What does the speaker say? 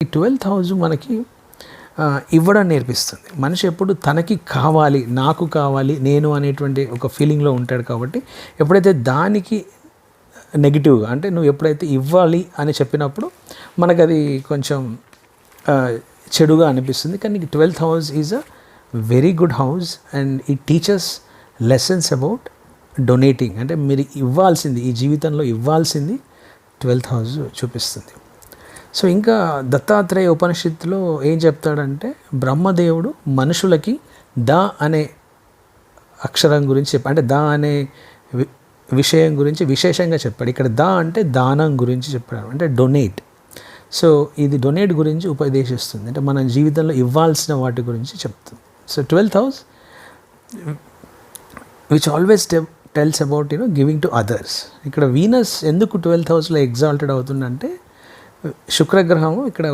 ఈ 12th house మనకి ఇవ్వడం నేర్పిస్తుంది. మనిషి ఎప్పుడు తనకి కావాలి, నాకు కావాలి, నేను అనేటువంటి ఒక ఫీలింగ్లో ఉంటాడు. కాబట్టి ఎప్పుడైతే దానికి నెగిటివ్గా, అంటే నువ్వు ఎప్పుడైతే ఇవ్వాలి అని చెప్పినప్పుడు మనకు అది కొంచెం చెడుగా అనిపిస్తుంది. కానీ 12th house is a very good house and it teachers lessons about donating. అంటే మీరు ఇవ్వాల్సింది, ఈ జీవితంలో ఇవ్వాల్సింది 12th హౌస్ చూపిస్తుంది. సో ఇంకా దత్తాత్రేయ ఉపనిషత్తులో ఏం చెప్తాడంటే, బ్రహ్మదేవుడు మనుషులకి ద అనే అక్షరం గురించి అంటే ద అనే విషయం గురించి విశేషంగా చెప్పాడు. ఇక్కడ ద అంటే దానం గురించి చెప్పాడు, అంటే డొనేట్. సో ఇది డొనేట్ గురించి ఉపదేశిస్తుంది, అంటే మన జీవితంలో ఇవ్వాల్సిన వాటి గురించి చెప్తుంది. So 12th house which always tells about giving to others. ఇక్కడ వీనస్ ఎందుకు 12th హౌస్లో ఎగ్జాల్టెడ్ అవుతుందంటే, శుక్రగ్రహము ఇక్కడ